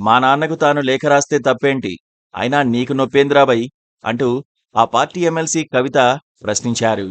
మా నాన్నకు తాను లేఖ రాస్తే తప్పేంటి? అయినా నీకు నొప్పేంద్రాబై అంటూ ఆ పార్టీ ఎమ్మెల్సీ కవిత ప్రశ్నించారు.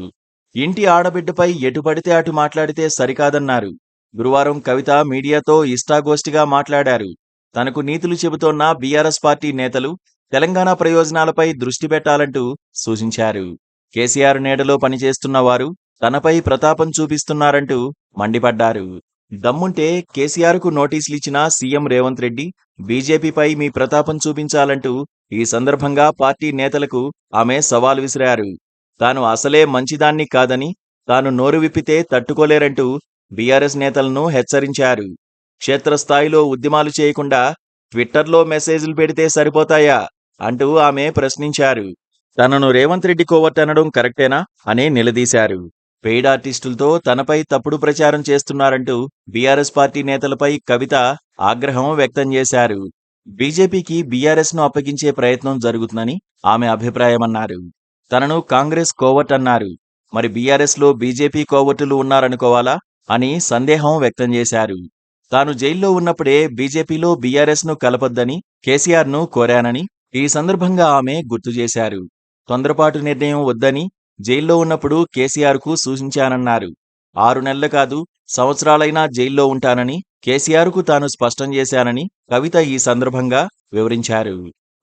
ఇంటి ఆడబిడ్డపై ఎటు పడితే అటు మాట్లాడితే సరికాదన్నారు. గురువారం కవిత మీడియాతో ఇష్టాగోష్ఠిగా మాట్లాడారు. తనకు నీతులు చెబుతోన్న బీఆర్ఎస్ పార్టీ నేతలు తెలంగాణ ప్రయోజనాలపై దృష్టి పెట్టాలంటూ సూచించారు. కేసీఆర్ నీడలో పనిచేస్తున్న వారు తనపై ప్రతాపం చూపిస్తున్నారంటూ మండిపడ్డారు. దమ్ముంటే కేసీఆర్కు నోటీసులిచ్చిన సీఎం రేవంత్ రెడ్డి బీజేపీపై మీ ప్రతాపం చూపించాలంటూ ఈ సందర్భంగా పార్టీ నేతలకు ఆమె సవాల్ విసిరారు. తాను అసలే మంచిదాన్ని కాదని, తాను నోరు విప్పితే తట్టుకోలేరంటూ బీఆర్ఎస్ నేతలను హెచ్చరించారు. క్షేత్రస్థాయిలో ఉద్యమాలు చేయకుండా ట్విట్టర్లో మెసేజ్లు పెడితే సరిపోతాయా అంటూ ఆమె ప్రశ్నించారు. తనను రేవంత్ రెడ్డి కోవట్టనడం కరెక్టేనా అని నిలదీశారు. పెయిడ్ ఆర్టిస్టులతో తనపై తప్పుడు ప్రచారం చేస్తున్నారంటూ బీఆర్ఎస్ పార్టీ నేతలపై కవిత ఆగ్రహం వ్యక్తం చేశారు. బీజేపీకి బీఆర్ఎస్ ను అప్పగించే ప్రయత్నం జరుగుతుందని ఆమె అభిప్రాయమన్నారు. తనను కాంగ్రెస్ కోవట్ అన్నారు. మరి బీఆర్ఎస్ లో బీజేపీ కోవట్టులు ఉన్నారనుకోవాలా అని సందేహం వ్యక్తం చేశారు. తాను జైల్లో ఉన్నప్పుడే బీజేపీలో బీఆర్ఎస్ ను కలపొద్దని కేసీఆర్ ను కోరానని ఈ సందర్భంగా ఆమె గుర్తు చేశారు. తొందరపాటు నిర్ణయం వద్దని జైల్లో ఉన్నప్పుడు కేసీఆర్ కు సూచించానన్నారు. 6 నెలలు కాదు, సంవత్సరాలైనా జైల్లో ఉంటానని కేసీఆర్ కు తాను స్పష్టం చేశానని కవిత ఈ సందర్భంగా వివరించారు.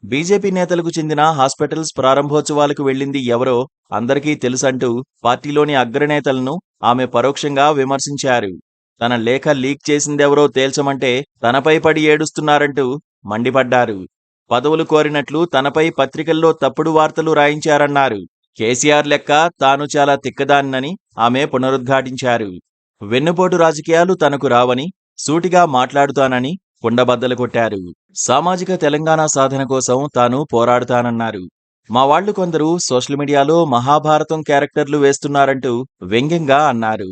బీజేపీ నేతలకు చెందిన హాస్పిటల్స్ ప్రారంభోత్సవాలకు వెళ్లింది ఎవరో అందరికీ తెలుసంటూ పార్టీలోని అగ్రనేతలను ఆమె పరోక్షంగా విమర్శించారు. తన లేఖ లీక్ చేసిందెవరో తేల్చమంటే తనపై పడి ఏడుస్తున్నారంటూ మండిపడ్డారు. పదవులు కోరినట్లు తనపై పత్రికల్లో తప్పుడు వార్తలు రాయించారన్నారు. కేసీఆర్ లెక్క తాను చాలా తిక్కదాన్నని ఆమె పునరుద్ఘాటించారు. వెన్నుపోటు రాజకీయాలు తనకు రావని, సూటిగా మాట్లాడుతానని కుండబద్దలు కొట్టారు. సామాజిక తెలంగాణ సాధన కోసం తాను పోరాడుతానన్నారు. మా వాళ్లు కొందరు సోషల్ మీడియాలో మహాభారతం క్యారెక్టర్లు వేస్తున్నారంటూ వ్యంగ్యంగా అన్నారు.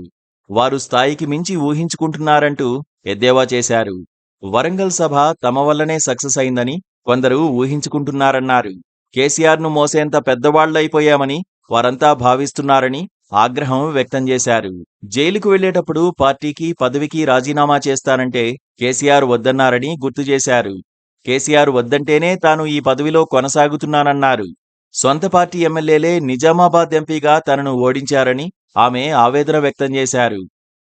వారు స్థాయికి మించి ఊహించుకుంటున్నారంటూ ఎద్దేవా చేశారు. వరంగల్ సభ తమ వల్లనే సక్సెస్ అయిందని కొందరు ఊహించుకుంటున్నారన్నారు. కేసీఆర్ ను మోసేంత పెద్దవాళ్లైపోయామని వారంతా భావిస్తున్నారని ఆగ్రహం వ్యక్తం చేశారు. జైలుకు వెళ్లేటప్పుడు పార్టీకి పదవికి రాజీనామా చేస్తానంటే కేసీఆర్ వద్దన్నారని గుర్తు చేశారు. కేసీఆర్ వద్దంటేనే తాను ఈ పదవిలో కొనసాగుతున్నానన్నారు. సొంత పార్టీ ఎమ్మెల్యేలే నిజామాబాద్ ఎంపీగా తనను ఓడించారని ఆమె ఆవేదన వ్యక్తం చేశారు.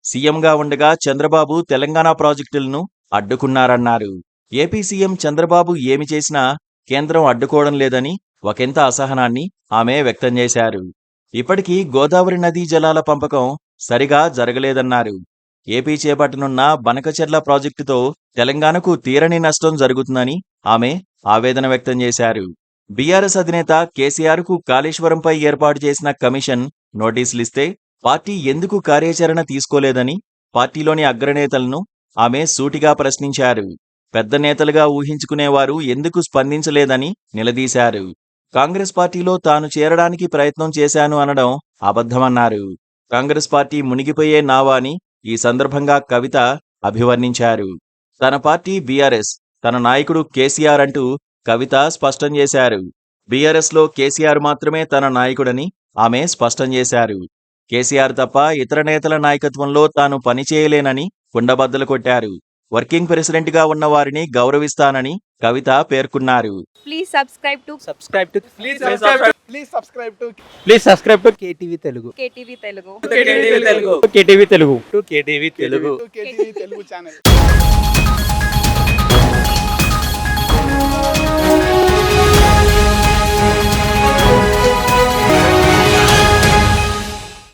సీఎంగా ఉండగా చంద్రబాబు తెలంగాణ ప్రాజెక్టులను అడ్డుకున్నారన్నారు. ఏపీ సీఎం చంద్రబాబు ఏమి చేసినా కేంద్రం అడ్డుకోవడం లేదని ఒకంత అసహనాన్ని ఆమె వ్యక్తం చేశారు. ఇప్పటికీ గోదావరి నదీ జలాల పంపకం సరిగా జరగలేదన్నారు. ఏపీ చేపట్టనున్న బనకచెర్ల ప్రాజెక్టుతో తెలంగాణకు తీరని నష్టం జరుగుతుందని ఆమె ఆవేదన వ్యక్తం చేశారు. బీఆర్ఎస్ అధినేత కేసీఆర్ కు కాళేశ్వరంపై ఏర్పాటు చేసిన కమిషన్ నోటీసులిస్తే పార్టీ ఎందుకు కార్యాచరణ తీసుకోలేదని పార్టీలోని అగ్రనేతలను ఆమె సూటిగా ప్రశ్నించారు. పెద్ద నేతలుగా ఊహించుకునేవారు ఎందుకు స్పందించలేదని నిలదీశారు. కాంగ్రెస్ పార్టీలో తాను చేరడానికి ప్రయత్నం చేశాను అనడం అబద్ధమన్నారు. కాంగ్రెస్ పార్టీ మునిగిపోయే నావా అని ఈ సందర్భంగా కవిత అభివర్ణించారు. తన పార్టీ బీఆర్ఎస్, తన నాయకుడు కేసీఆర్ అంటూ కవిత స్పష్టం చేశారు. బీఆర్ఎస్ లో కేసీఆర్ మాత్రమే తన నాయకుడని ఆమె స్పష్టం చేశారు. కేసీఆర్ తప్ప ఇతర నేతల నాయకత్వంలో తాను పనిచేయలేనని కుండబద్దలు కొట్టారు. వర్కింగ్ ప్రెసిడెంట్ గా ఉన్న వారిని గౌరవిస్తానని కవిత పేర్కొన్నారు. Please subscribe to KTV Telugu. KTV Telugu. KTV Telugu. KTV Telugu channel.